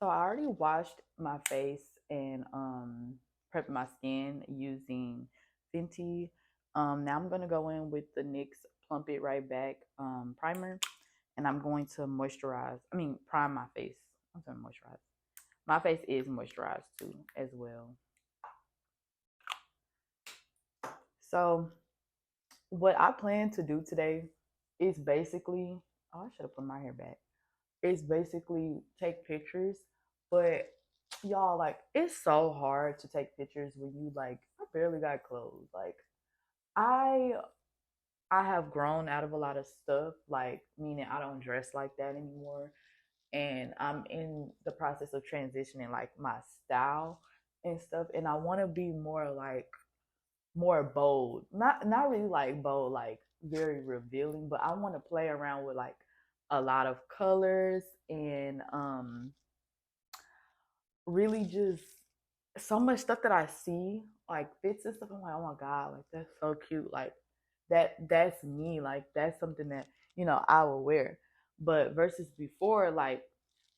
So I already washed my face and prepped my skin using Fenty. Now I'm gonna go in with the NYX Plump It Right Back primer, and I'm going to moisturize. I mean, prime my face. I'm gonna moisturize. My face is moisturized too, as well. So what I plan to do today is basically. Oh, I should have put my hair back. It's basically take pictures, but y'all, like, it's so hard to take pictures when you like I barely got clothes. Like I I have grown out of a lot of stuff, like meaning I don't dress like that anymore. And I'm in the process of transitioning like my style and stuff. And I wanna be more like more bold. Not really like bold, like very revealing, but I wanna play around with like a lot of colors and really just so much stuff that I see like fits and stuff. I'm like, oh my god, like that's so cute. Like that's me. Like that's something that I would wear. But versus before, like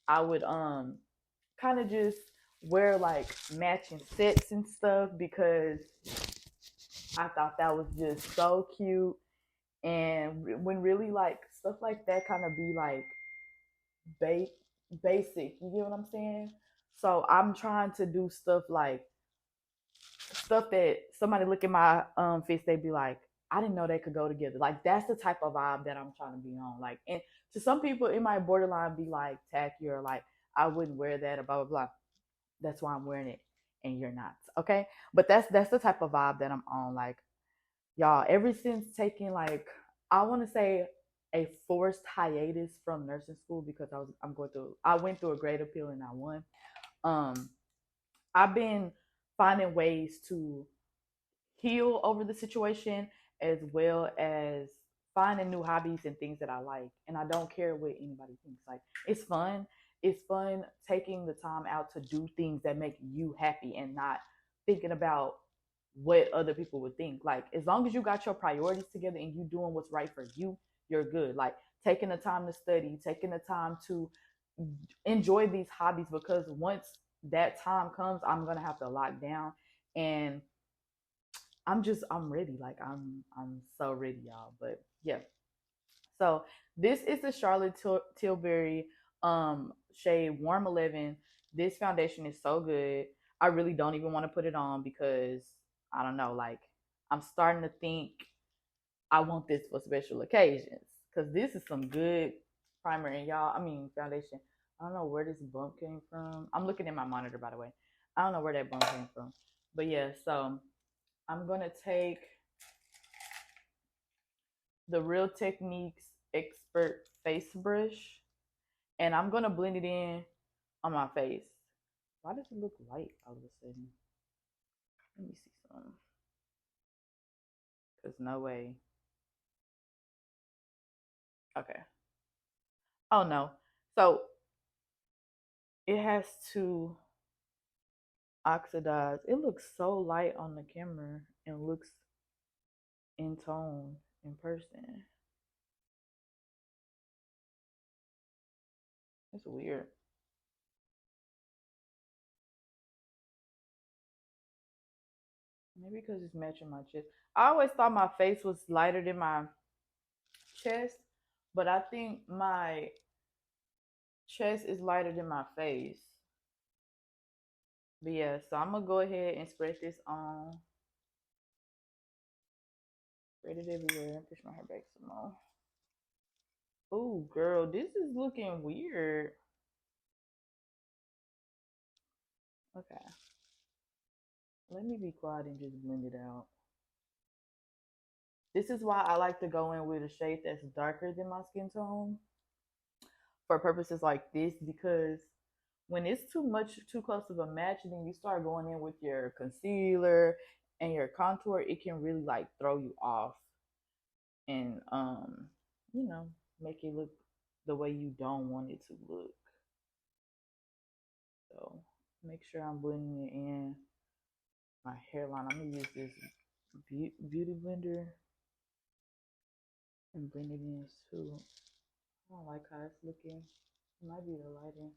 I would kind of just wear like matching sets and stuff because I thought that was just so cute. And when really like stuff like that kind of be like ba- basic, you get what I'm saying? So I'm trying to do stuff like stuff that somebody look at my face, they be like, I didn't know they could go together. Like that's the type of vibe that I'm trying to be on. Like, and to some people, it might borderline be like tacky or like I wouldn't wear that or blah blah blah. That's why I'm wearing it, and you're not. Okay, but that's the type of vibe that I'm on. Like y'all, ever since taking like I want to say a forced hiatus from nursing school because I went through a grade appeal and I won. Um, I've been finding ways to heal over the situation as well as finding new hobbies and things that I like. And I don't care what anybody thinks. Like it's fun. It's fun taking the time out to do things that make you happy and not thinking about what other people would think. Like as long as you got your priorities together and you doing what's right for you, you're good. Like taking the time to study, taking the time to enjoy these hobbies because once that time comes, I'm gonna have to lock down and I'm ready. Like I'm so ready, y'all. But yeah. So this is the Charlotte Tilbury shade Warm 11. This foundation is so good. I really don't even want to put it on because I don't know, like I'm starting to think I want this for special occasions because this is some good primer and y'all, I mean foundation. I don't know where this bump came from. I'm looking at my monitor by the way. I don't know where that bump came from. But yeah, so I'm gonna take the Real Techniques Expert Face Brush and I'm gonna blend it in on my face. Why does it look light all of a sudden? Let me see some. Cause no way. Okay. Oh no. So it has to oxidize. It looks so light on the camera and looks in tone in person. It's weird. Maybe because it's matching my chest. I always thought my face was lighter than my chest, but I think my chest is lighter than my face. But yeah, so I'm gonna go ahead and spread this on. Spread it everywhere. Push my hair back some more. Oh, girl, this is looking weird. Okay, let me be quiet and just blend it out. This is why I like to go in with a shade that's darker than my skin tone for purposes like this because when it's too much, too close of a match, then you start going in with your concealer and your contour, it can really like throw you off and you know, make it look the way you don't want it to look. So make sure I'm blending it in my hairline. I'm gonna use this beauty blender and blend it in too. I don't like how it's looking. It might be the lighting.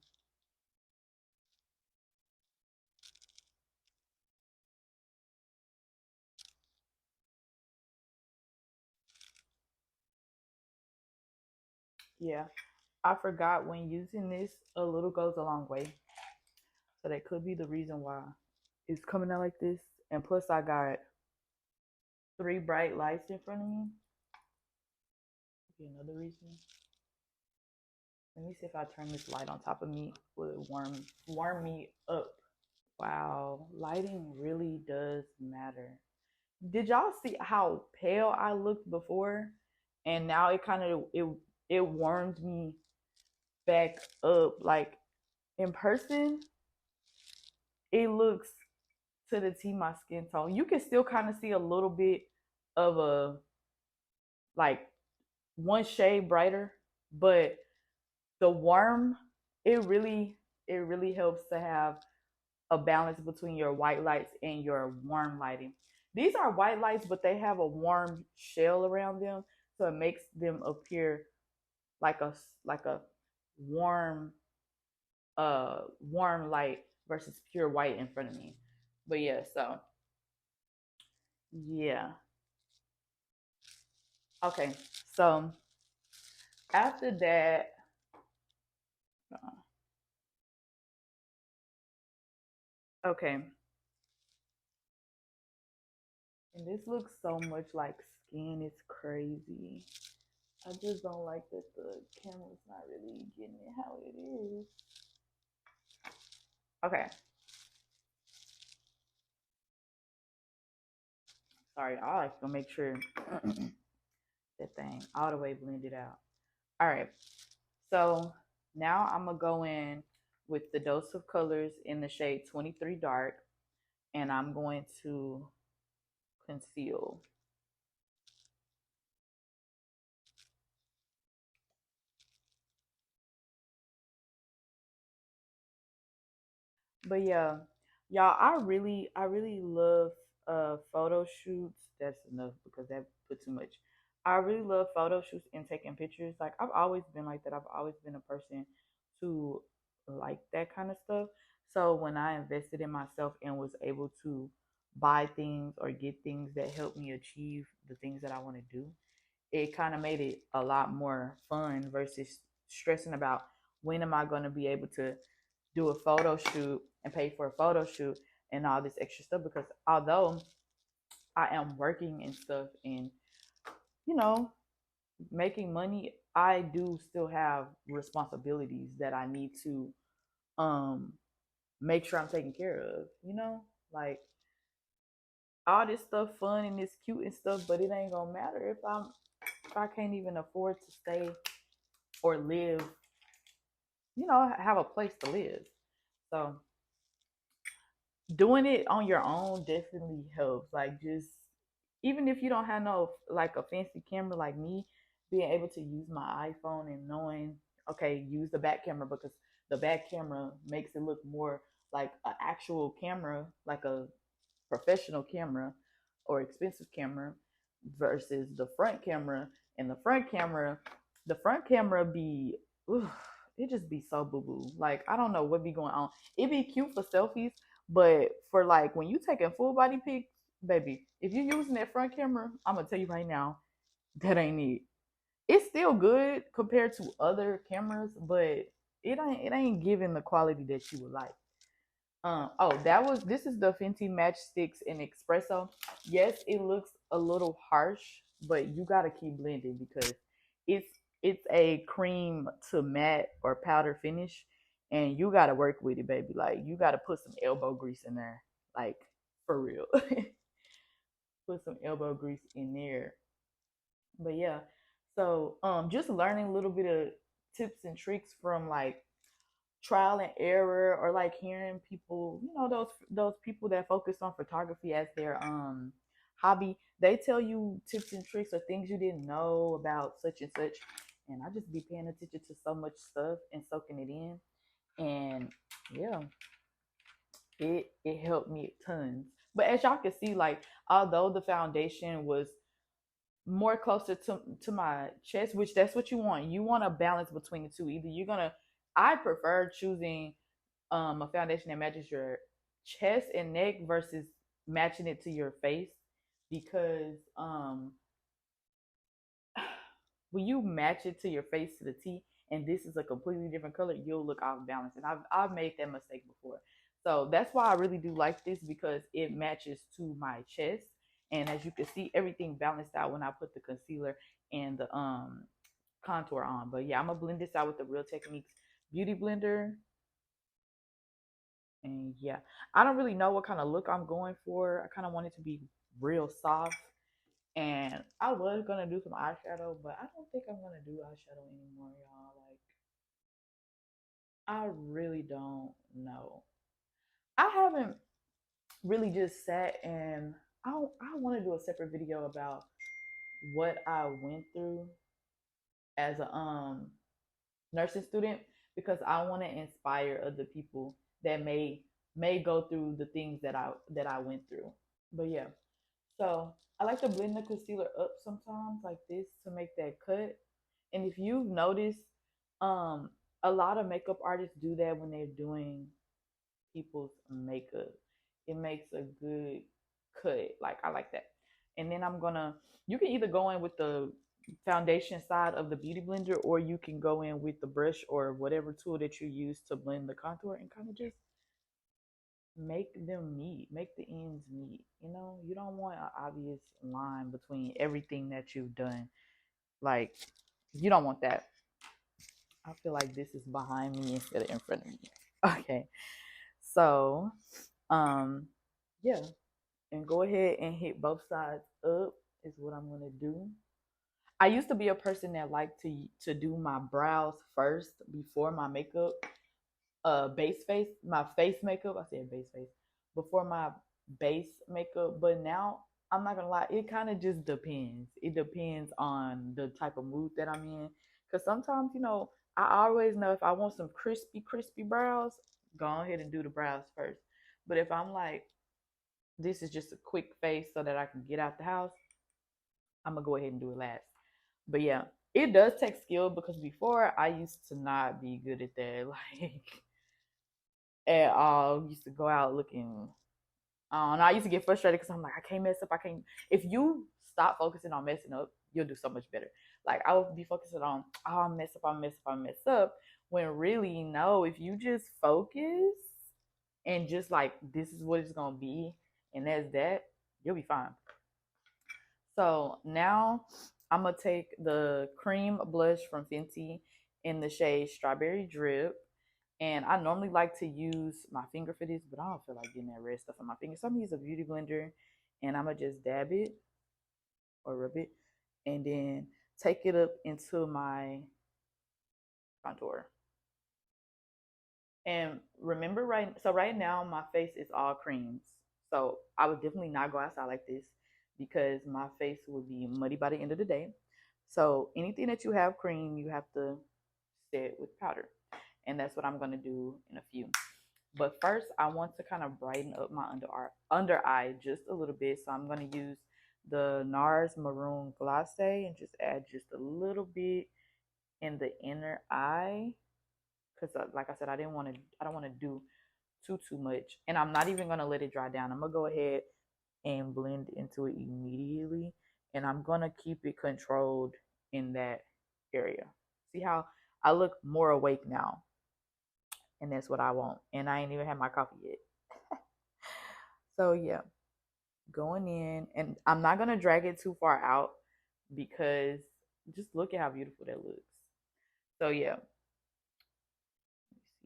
Yeah, I forgot when using this, a little goes a long way. So that could be the reason why it's coming out like this. And plus, I got three bright lights in front of me. Could be another reason. Let me see if I turn this light on top of me. Will it warm me up? Wow, lighting really does matter. Did y'all see how pale I looked before? And now it kind of it warmed me back up. Like in person, it looks to the T my skin tone. You can still kind of see a little bit of a like one shade brighter, but the warm, it really it really helps to have a balance between your white lights and your warm lighting. These are white lights, but they have a warm shell around them, so it makes them appear like a warm warm light versus pure white in front of me. But yeah, so yeah. Okay, so after that, okay, and this looks so much like skin. It's crazy. I just don't like that the camera's not really getting it how it is. Okay, sorry. I like to make sure that thing all the way blended out. All right, so now I'm gonna go in with the dose of colors in the shade 23 dark, and I'm going to conceal. But yeah, y'all, I really love photo shoots. That's enough because that put too much. I really love photo shoots and taking pictures. Like I've always been like that. I've always been a person to like that kind of stuff. So when I invested in myself and was able to buy things or get things that help me achieve the things that I want to do, it kind of made it a lot more fun versus stressing about when am I going to be able to do a photo shoot and pay for a photo shoot and all this extra stuff, because although I am working and stuff and you know making money, I do still have responsibilities that I need to um make sure I'm taking care of, like all this stuff fun and it's cute and stuff, but it ain't gonna matter if I can't even afford to stay or live, have a place to live. So doing it on your own definitely helps. Like just even if you don't have no like a fancy camera like me, being able to use my iPhone and knowing, okay, use the back camera because the back camera makes it look more like an actual camera, like a professional camera or expensive camera versus the front camera. And the front camera be oof, it just be so boo boo. Like I don't know what be going on. It be cute for selfies, but for like when you taking full body pics, baby, if you're using that front camera, I'm gonna tell you right now, that ain't it. It's still good compared to other cameras, but it ain't giving the quality that you would like. Oh, this is the Fenty Matchsticks in Espresso. Yes, it looks a little harsh, but you gotta keep blending because it's it's a cream to matte or powder finish, and you gotta work with it, baby. Like you gotta put some elbow grease in there, like for real. Put some elbow grease in there. But yeah, so just learning a little bit of tips and tricks from like trial and error or like hearing people, those people that focus on photography as their hobby. They tell you tips and tricks or things you didn't know about such and such, and I just be paying attention to so much stuff and soaking it in. And yeah, it helped me tons. But as y'all can see, like although the foundation was more closer to my chest, which that's what you want. You want a balance between the two. Either you're gonna I prefer choosing a foundation that matches your chest and neck versus matching it to your face, because when you match it to your face to the T, and this is a completely different color, you'll look off balance. And I've made that mistake before. So that's why I really do like this, because it matches to my chest. And as you can see, everything balanced out when I put the concealer and the contour on. But yeah, I'm gonna blend this out with the Real Techniques Beauty Blender. And yeah, I don't really know what kind of look I'm going for. I kind of want it to be real soft. And I was gonna do some eyeshadow, but I don't think I'm gonna do eyeshadow anymore, y'all. Like, I really don't know. I haven't really just sat and I want to do a separate video about what I went through as a nursing student, because I want to inspire other people that may go through the things that I went through. But yeah, so I like to blend the concealer up sometimes like this to make that cut. And if you've noticed, um, a lot of makeup artists do that when they're doing people's makeup. It makes a good cut. Like, I like that. And then you can either go in with the foundation side of the beauty blender, or you can go in with the brush or whatever tool that you use to blend the contour and kind of just make them meet, make the ends meet. You don't want an obvious line between everything that you've done. Like, you don't want that. I feel like this is behind me instead of in front of me. Okay. So, um, yeah, and go ahead and hit both sides up is what I'm gonna do. I used to be a person that liked to do my brows first before my makeup, base face, my face makeup. I said base face before my base makeup, but now I'm not gonna lie, it kind of just depends. It depends on the type of mood that I'm in, because sometimes I always know if I want some crispy brows, go ahead and do the brows first. But if I'm like, this is just a quick face so that I can get out the house, I'm gonna go ahead and do it last. But yeah, it does take skill, because before I used to not be good at that. Like, at all. Used to go out looking. And I used to get frustrated because I'm like, I can't mess up. I can't. If you stop focusing on messing up, you'll do so much better. Like, I would be focusing on, oh, I mess up, I mess up, I mess up. When really, no, if you just focus and just like, this is what it's gonna be, and that's that, you'll be fine. So now I'm gonna take the cream blush from Fenty in the shade Strawberry Drip. And I normally like to use my finger for this, but I don't feel like getting that red stuff on my finger. So I'm gonna use a beauty blender, and I'm gonna just dab it or rub it, and then take it up into my contour. And remember, right now my face is all creams. So I would definitely not go outside like this, because my face would be muddy by the end of the day. So anything that you have cream, you have to set with powder. And that's what I'm gonna do in a few. But first, I want to kind of brighten up my under eye just a little bit. So I'm going to use the NARS Maroon Glace and just add just a little bit in the inner eye. Because like I said, I don't want to do too much. And I'm not even going to let it dry down. I'm going to go ahead and blend into it immediately. And I'm going to keep it controlled in that area. See how I look more awake now? And that's what I want. And I ain't even had my coffee yet. So yeah, going in, and I'm not gonna drag it too far out, because just look at how beautiful that looks. So yeah,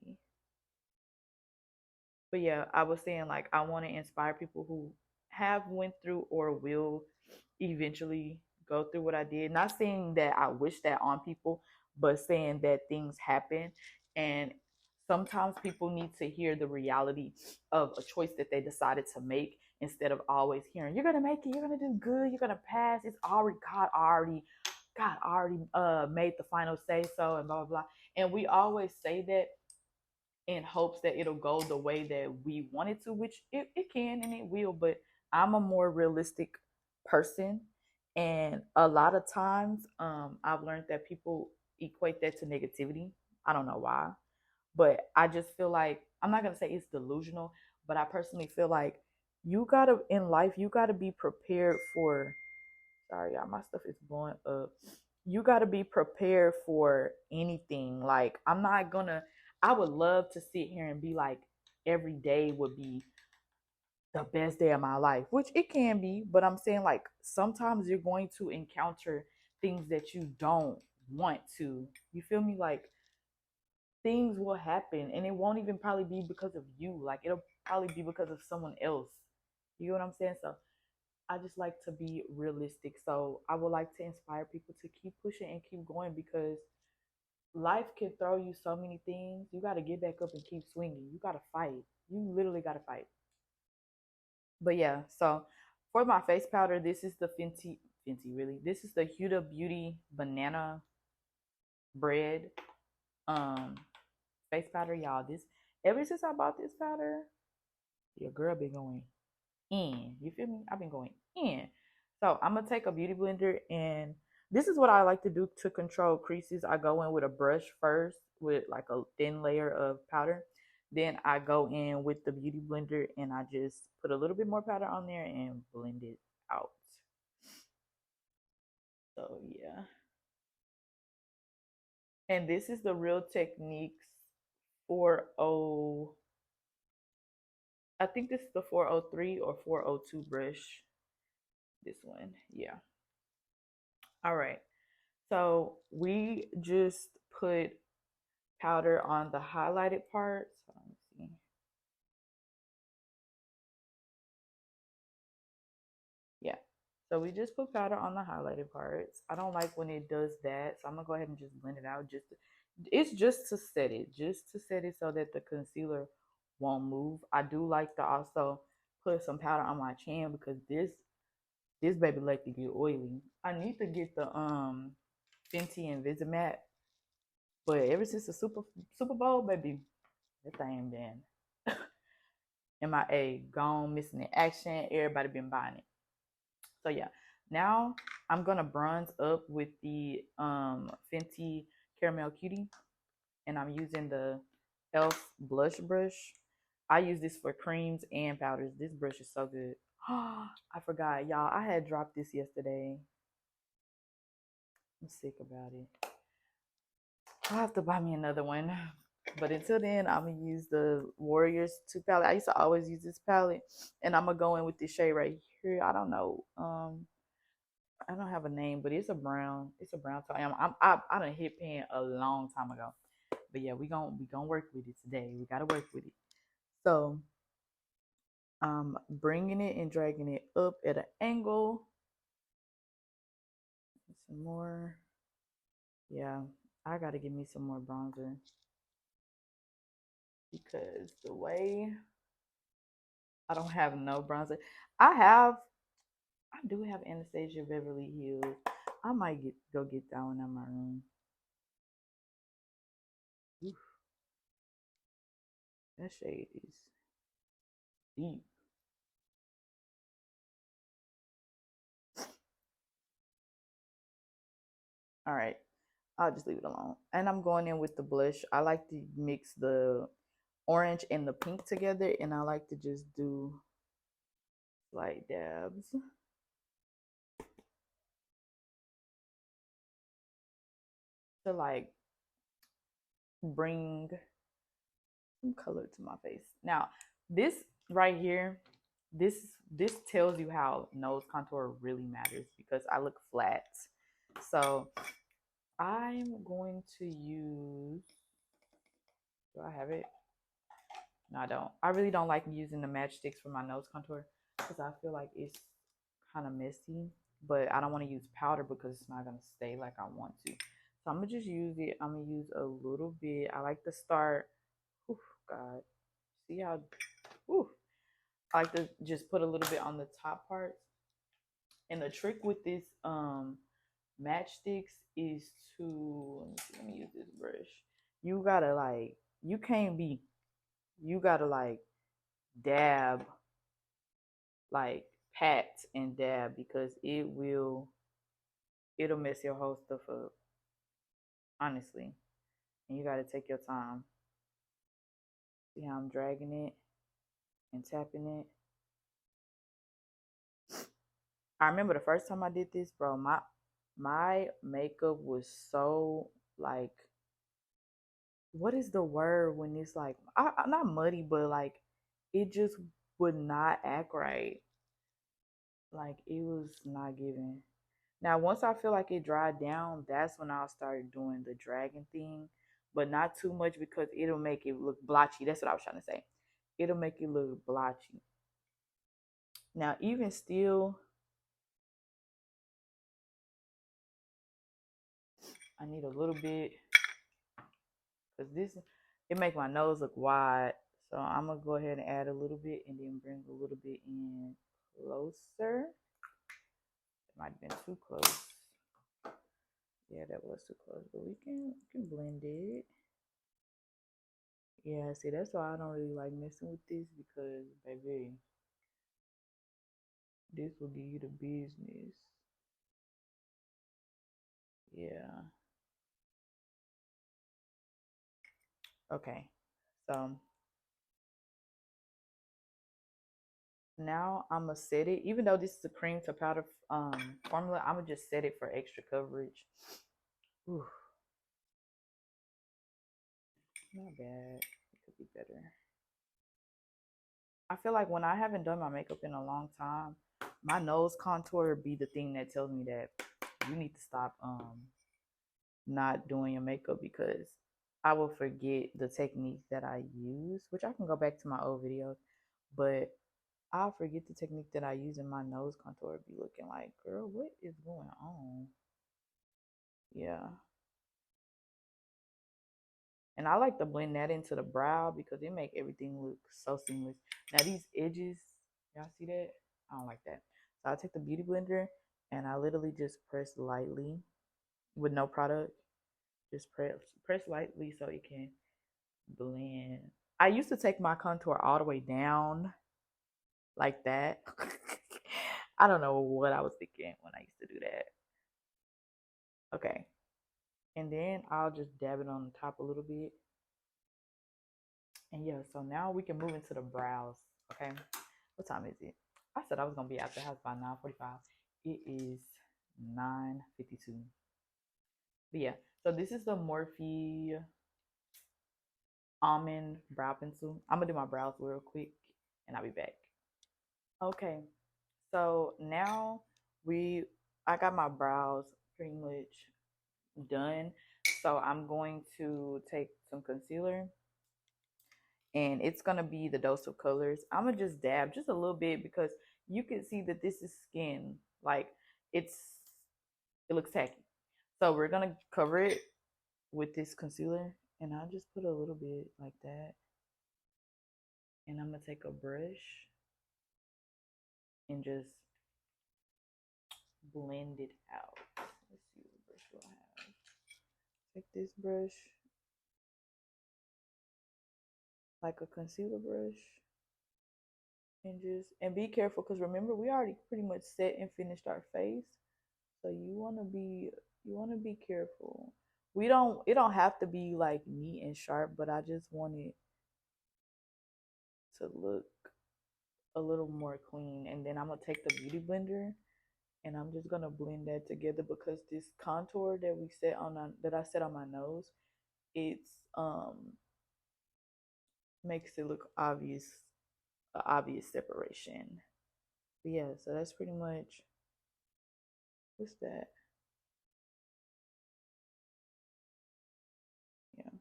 let me see. But yeah, I was saying, like, I want to inspire people who have went through or will eventually go through what I did. Not saying that I wish that on people, but saying that things happen, and sometimes people need to hear the reality of a choice that they decided to make, instead of always hearing, you're gonna make it, you're gonna do good, you're gonna pass. It's already God already made the final say so, and blah blah blah. And we always say that in hopes that it'll go the way that we want it to, which it can and it will. But I'm a more realistic person. And a lot of times, I've learned that people equate that to negativity. I don't know why. But I just feel like, I'm not gonna say it's delusional, but I personally feel like in life, you gotta be prepared for, sorry, y'all, my stuff is blowing up. you got to be prepared for anything. Like, I'm not gonna, I would love to sit here and be like, every day would be the best day of my life, which it can be, but I'm saying like sometimes you're going to encounter things that you don't want to. You feel me? Like, things will happen and it won't even probably be because of you. Like, it'll probably be because of someone else. You know what I'm saying? So I just like to be realistic. So I would like to inspire people to keep pushing and keep going, because life can throw you so many things. You got to get back up and keep swinging. You got to fight. You literally got to fight. But yeah, so for my face powder, this is the Fenty really. This is the Huda Beauty Banana Bread um face powder, y'all. This, ever since I bought this powder, your girl been going in. You feel me? I've been going in. So I'm gonna take a beauty blender, and this is what I like to do to control creases. I go in with a brush first with like a thin layer of powder. Then I go in with the beauty blender and I just put a little bit more powder on there and blend it out. So yeah. And this is the Real Techniques 40, I think this is the 403 or 402 brush. This one. Yeah. All right. So we just put powder on the highlighted parts. Let me see. Yeah. So we just put powder on the highlighted parts. I don't like when it does that, so I'm gonna go ahead and just blend it out. It's just to set it so that the concealer won't move. I do like to also put some powder on my chin because this baby like to get oily. I need to get the Fenty Invisimatte, but ever since the Super Bowl, baby, that thing been MIA, gone, missing in action. Everybody been buying it. So yeah, now I'm gonna bronze up with the Fenty Caramel Cutie, and I'm using the Elf blush brush. I use this for creams and powders. This brush is so good. I forgot, y'all. I had dropped this yesterday. I'm sick about it. I'll have to buy me another one. But until then, I'm gonna use the Warriors 2 palette. I used to always use this palette, and I'm gonna go in with this shade right here. I don't know. I don't have a name, but it's a brown. It's a brown tone. I done hit pan a long time ago. But yeah, we gonna work with it today. We gotta work with it. So bringing it and dragging it up at an angle. Some more. Yeah, I gotta give me some more bronzer because the way I don't have no bronzer. I have I do have Anastasia Beverly Hills. I might go get that one in my room. Oof, that shade is deep. All right, I'll just leave it alone. And I'm going in with the blush. I like to mix the orange and the pink together, and I like to just do light dabs to like bring some color to my face. Now, this right here, this this tells you how nose contour really matters because I look flat. So I'm going to use, do I have it? No, I don't. I really don't like using the matchsticks for my nose contour because I feel like it's kind of messy, but I don't want to use powder because it's not going to stay like I want to. So I'm going to just use it. I'm going to use a little bit. I like to start, oh God, see how, ooh, I like to just put a little bit on the top parts. And the trick with this matchsticks is to, let me use this brush. You gotta like, you can't be, you gotta like dab, like pat and dab because it'll mess your whole stuff up, honestly. And you gotta take your time. See how I'm dragging it and tapping it. I remember the first time I did this, bro, My makeup was so like, what is the word when it's like, not muddy, but like it just would not act right. Like it was not giving. Now, once I feel like it dried down, that's when I'll start doing the dragon thing, but not too much because it'll make it look blotchy. That's what I was trying to say. It'll make it look blotchy. Now, even still, I need a little bit because this it make my nose look wide. So I'm gonna go ahead and add a little bit and then bring a little bit in closer. It might have been too close. Yeah, that was too close, but we can blend it. Yeah, see, that's why I don't really like messing with this because, baby, this will give you the business. Yeah. Okay. So now I'm gonna set it. Even though this is a cream to powder formula, I'm gonna just set it for extra coverage. Ooh, not bad. It could be better. I feel like when I haven't done my makeup in a long time, my nose contour be the thing that tells me that you need to stop not doing your makeup because I will forget the technique that I use, which I can go back to my old videos, but I'll forget the technique that I use in my nose contour. Be looking like, girl, what is going on? Yeah. And I like to blend that into the brow because it make everything look so seamless. Now these edges, y'all see that? I don't like that. So I take the beauty blender and I literally just press lightly with no product. Just press lightly so it can blend. I used to take my contour all the way down like that. I don't know what I was thinking when I used to do that. Okay. And then I'll just dab it on the top a little bit. And yeah, so now we can move into the brows. Okay. What time is it? I said I was gonna be at the house by 9:45. It is 9:52. But yeah, so this is the Morphe almond brow pencil. I'm gonna do my brows real quick and I'll be back. Okay, so now we I got my brows pretty much done. So I'm going to take some concealer and it's gonna be the dose of colors. I'm gonna just dab just a little bit because you can see that this is skin. Like it's it looks tacky. So we're gonna cover it with this concealer and I'll just put a little bit like that. And I'm gonna take a brush and just blend it out. Let's see what brush do I have. Take this brush, like a concealer brush, and be careful because remember we already pretty much set and finished our face. So you wanna be careful. It don't have to be like neat and sharp, but I just want it to look a little more clean. And then I'm gonna take the beauty blender and I'm just gonna blend that together because this contour that we set on that I set on my nose, it's makes it look obvious, obvious separation. But yeah, so that's pretty much what's that? Yeah.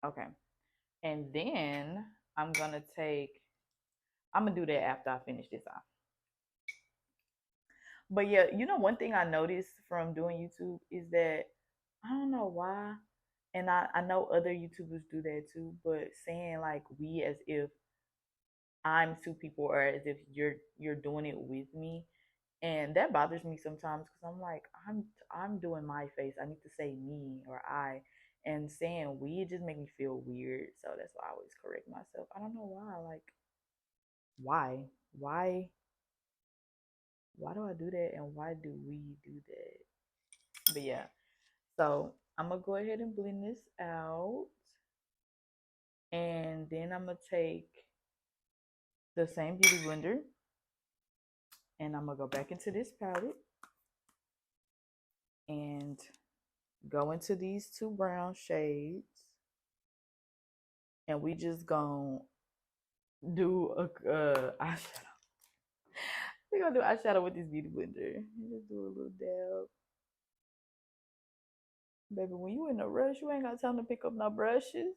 Okay. And then I'm gonna take I'm gonna do that after I finish this off. But yeah, one thing I noticed from doing YouTube is that I don't know why, and I know other YouTubers do that too, but saying like we as if I'm two people or as if you're doing it with me. And that bothers me sometimes because I'm like, I'm doing my face. I need to say me or I. And saying we it just make me feel weird. So that's why I always correct myself. I don't know why. Like why? Why why do I do that and why do we do that? But yeah. So I'm gonna go ahead and blend this out. And then I'm gonna take the same beauty blender And I'm gonna go back into this palette and go into these two brown shades. And we just gonna do a eyeshadow. We're gonna do eyeshadow with this beauty blender. Just do a little dab. Baby, when you in a rush, you ain't got time to pick up no brushes.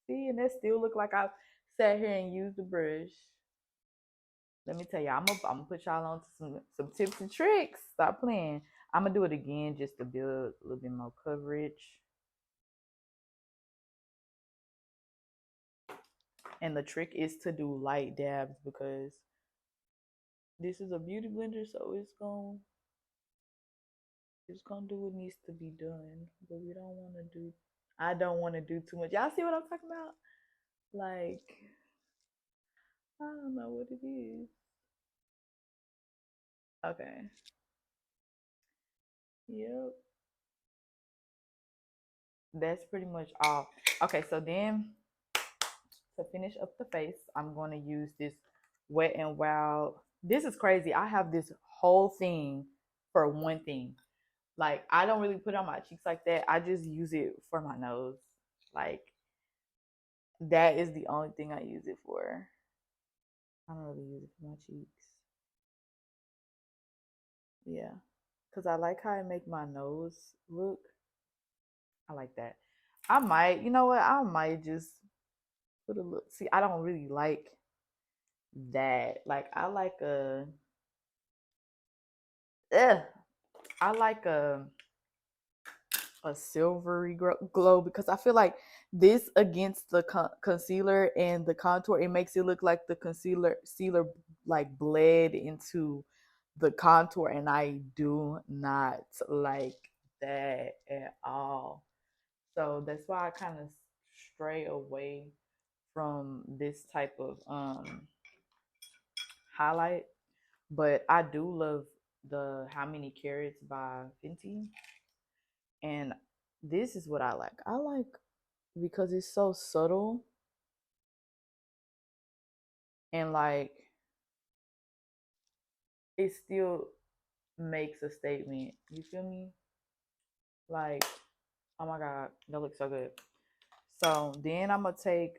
See, and that still look like I sat here and used the brush. Let me tell you, I'm gonna put y'all on to some tips and tricks. Stop playing. I'm gonna do it again just to build a little bit more coverage. And the trick is to do light dabs because this is a beauty blender, so it's gonna do what needs to be done. But we don't want to do. I don't want to do too much. Y'all see what I'm talking about? Like, I don't know what it is. Okay. Yep. That's pretty much all. Okay, so then to finish up the face, I'm going to use this Wet and Wild. This is crazy. I have this whole thing for one thing. Like, I don't really put it on my cheeks like that. I just use it for my nose. Like, that is the only thing I use it for. I don't really use it for my cheeks. Yeah. Because I like how it make my nose look. I like that. I might, you know what? I might just put a little. See, I don't really like that. Like, I like ugh, I like a silvery glow because I feel like this against the concealer and the contour, it makes it look like the concealer like bled into the contour, and I do not like that at all. So that's why I kind of stray away from this type of highlight. But I do love the How Many Carats by Fenty. And this is what I like. I like because it's so subtle and like it still makes a statement. You feel me? Like, oh my god, that looks so good. So then I'm gonna take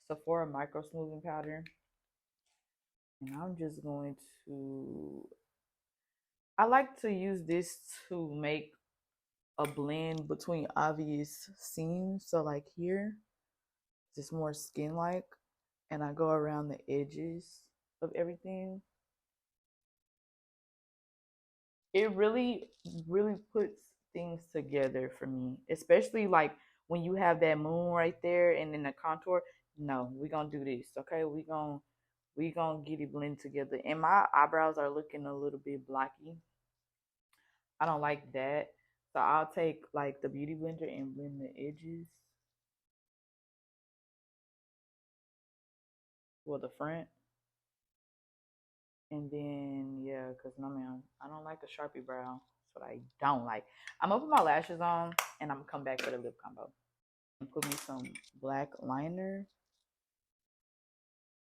Sephora micro smoothing powder, and I'm just going to. I like to use this to make a blend between obvious seams. So like here, just more skin like, and I go around the edges of everything. It really puts things together for me, especially like when you have that moon right there and then the contour. No, we're gonna do this, okay? We gonna get it blend together. And my eyebrows are looking a little bit blocky. I don't like that. So I'll take like the beauty blender and blend the edges, well, the front. And then yeah, cause no man, I don't like a Sharpie brow. That's what I don't like. I'm gonna put my lashes on and I'm gonna come back for the lip combo. And put me some black liner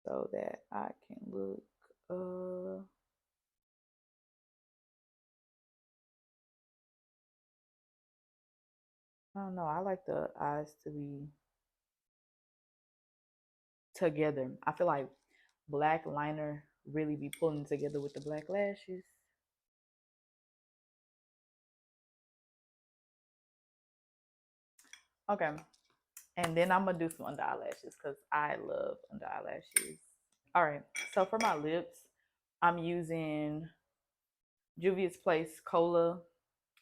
so that I can look I don't know, I like the eyes to be together. I feel like black liner really be pulling together with the black lashes. Okay. And then I'm gonna do some under eyelashes because I love under eyelashes. All right. So for my lips, I'm using Juvia's Place Cola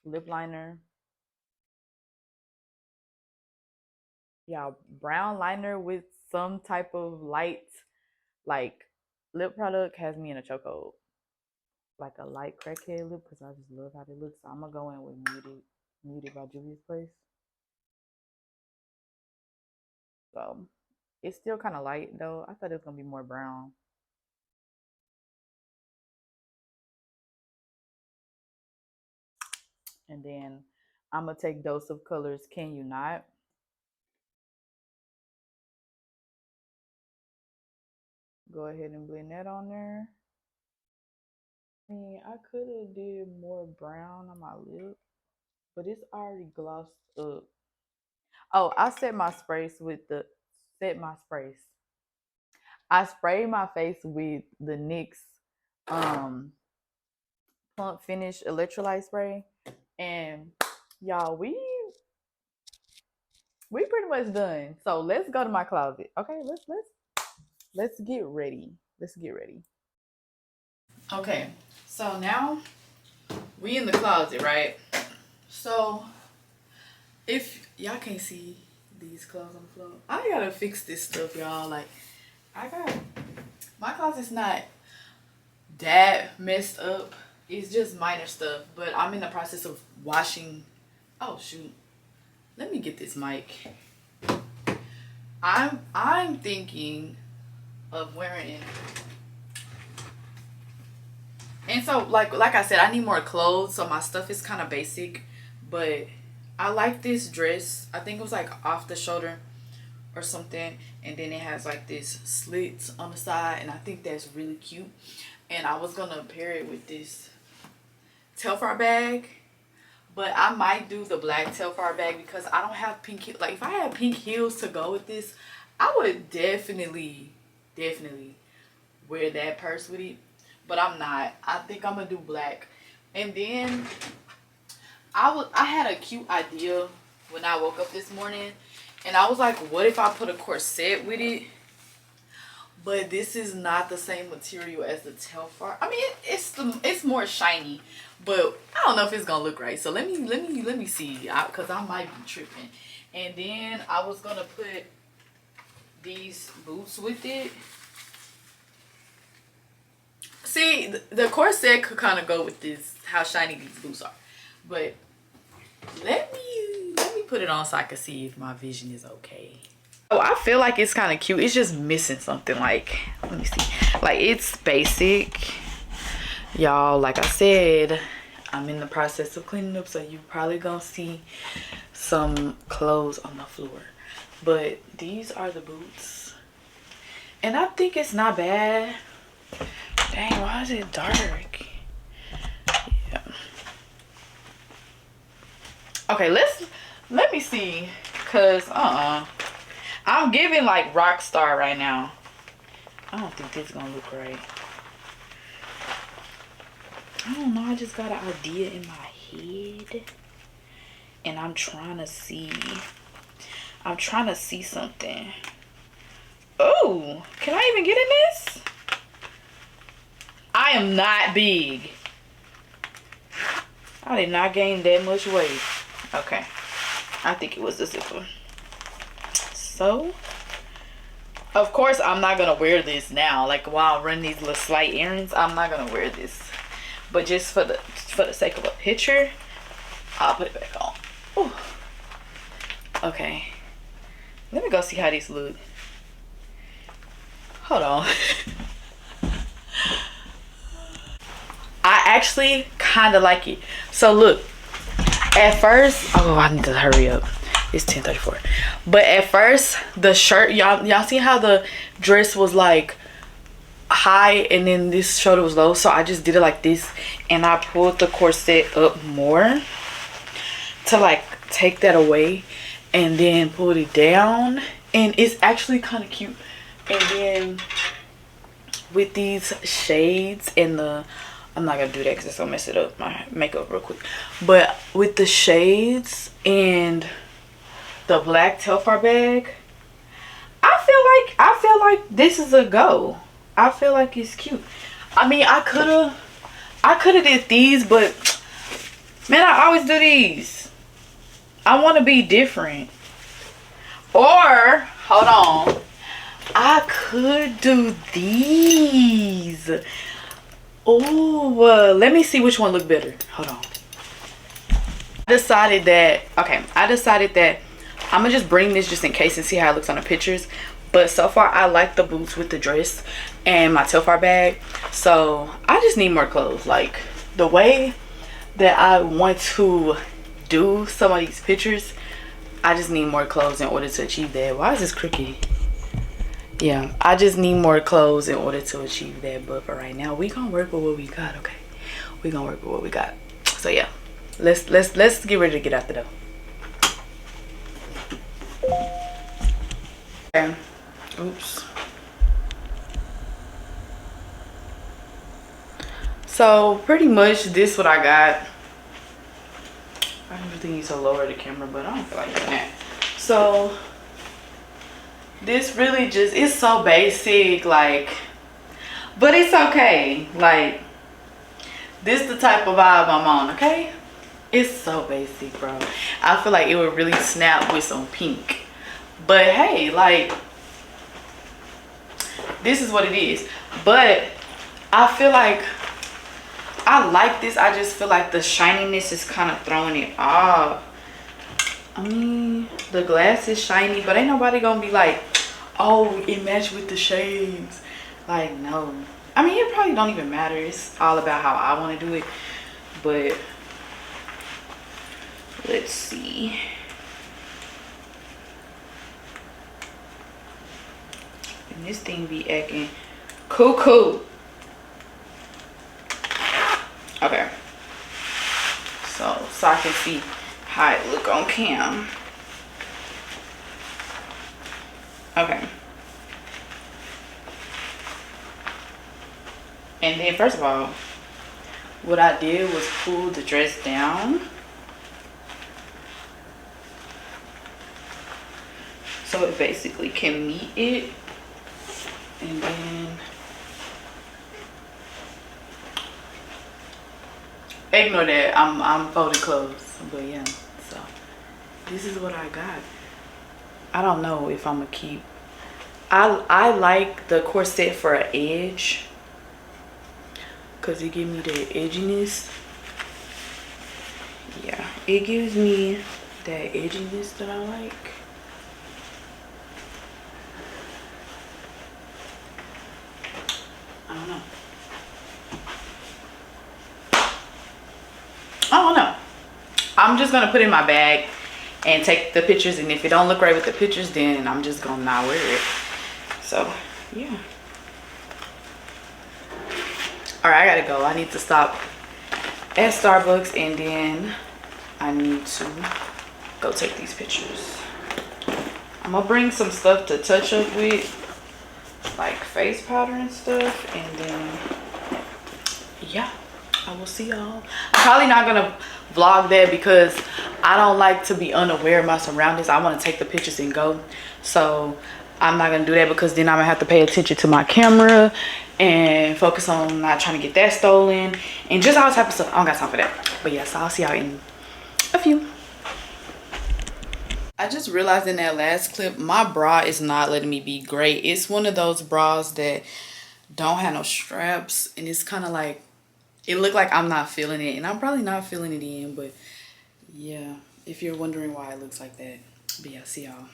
lip liner. Yeah, brown liner with some type of light like lip product has me in a chokehold. Like a light crackhead lip because I just love how they look. So I'm gonna go in with muted by Juvia's Place. So it's still kind of light though. I thought it was gonna be more brown. And then I'm gonna take Dose of Colors. Can You Not? Go ahead and blend that on there. I mean, I could have did more brown on my lip, but it's already glossed up. Oh, I set my sprays with the set my sprays. I sprayed my face with the NYX um plump finish electrolyte spray, and y'all, we pretty much done. So let's go to my closet. Okay, let's get ready. Let's get ready. Okay, so now we in the closet, right? So if y'all can't see these clothes on the floor, I gotta fix this stuff, y'all. Like, I got my closet's not that messed up. It's just minor stuff, but I'm in the process of washing. Oh shoot, let me get this mic. I'm thinking of wearing, and so like I said, I need more clothes, so my stuff is kind of basic, but I like this dress. I think it was like off the shoulder or something, and then it has like this slits on the side, and I think that's really cute. And I was gonna pair it with this Telfar bag, but I might do the black Telfar bag because I don't have pink heels. Like, if I had pink heels to go with this, I would definitely wear that purse with it, but I'm not. I think I'm gonna do black. And then I had a cute idea when I woke up this morning, and I was like, what if I put a corset with it? But this is not the same material as the Telfar. I mean, it's more shiny, but I don't know if it's gonna look right. So let me see, because I might be tripping. And then I was gonna put these boots with it. See, the corset could kind of go with this, how shiny these boots are. But let me put it on so I can see if my vision is okay. Oh, I feel like it's kind of cute. It's just missing something. Like, let me see. Like, it's basic, y'all. Like I said, I'm in the process of cleaning up, so you probably gonna see some clothes on the floor. But these are the boots, and I think it's not bad. Dang, why is it dark? Yeah. Okay, let me see, cause I'm giving like rock star right now. I don't think this is gonna look right. I don't know, I just got an idea in my head, and I'm trying to see something. Oh, can I even get in this? I am not big. I did not gain that much weight. Okay, I think it was the zipper. So, of course, I'm not gonna wear this now. Like, while I run these little slight errands, I'm not gonna wear this. But just for the sake of a picture, I'll put it back on. Ooh. Okay, let me go see how these look. Hold on. I actually kind of like it. So look, at first, oh, I need to hurry up. It's 10:34. But at first, the shirt, y'all see how the dress was like high and then this shoulder was low? So I just did it like this, and I pulled the corset up more to like take that away, and then pulled it down, and it's actually kind of cute. And then with these shades and the, I'm not gonna do that because it's gonna mess it up, my makeup real quick. But with the shades and the black Telfar bag, I feel like this is a go. I feel like it's cute. I mean, I could have did these, but man, I always do these. I want to be different. Or hold on, I could do these. Oh, let me see which one look better. Hold on. I decided that I'm gonna just bring this just in case and see how it looks on the pictures. But so far, I like the boots with the dress and my Telfar bag. So I just need more clothes. Like, the way that I want to do some of these pictures, I just need more clothes in order to achieve that. Why is this crooked? Yeah, I just need more clothes in order to achieve that. But for right now, we gonna work with what we got, okay? we gonna work with what we got. So yeah, let's get ready to get out the door. Okay. Oops. So pretty much this what I got. I don't think you need to lower the camera, but I don't feel like doing that. So this really just, it's so basic, like, but it's okay. Like, this the type of vibe I'm on, okay? It's so basic, bro. I feel like it would really snap with some pink. But hey, like, this is what it is. But I feel like I like this. I just feel like the shininess is kind of throwing it off. I mean, the glass is shiny, but ain't nobody gonna be like, oh, it matched with the shades. Like, no. I mean, it probably don't even matter. It's all about how I want to do it. But let's see. And this thing be acting cuckoo. Okay. So I can see how it look on cam. Okay. And then first of all, what I did was pull the dress down. So it basically can meet it. And then ignore that. I'm folding clothes. But yeah, so this is what I got. I don't know if I'm gonna keep. I like the corset for an edge, cause it gives me the edginess. Yeah, it gives me that edginess that I like. I don't know. I don't know. I'm just gonna put it in my bag and take the pictures, and if it don't look right with the pictures, then I'm just gonna not wear it. So yeah. All right, I gotta go. I need to stop at Starbucks, and then I need to go take these pictures. I'm gonna bring some stuff to touch up with, like face powder and stuff, and then yeah, I will see y'all. I'm probably not gonna vlog that because I don't like to be unaware of my surroundings. I want to take the pictures and go, so I'm not gonna do that because then I'm gonna have to pay attention to my camera and focus on not trying to get that stolen and just all type of stuff. I don't got time for that. But yes, I'll see y'all in a few. I just realized in that last clip, my bra is not letting me be great. It's one of those bras that don't have no straps, and it's kind of like, it looked like I'm not feeling it, and I'm probably not feeling it in, but yeah, if you're wondering why it looks like that. But yeah, see y'all.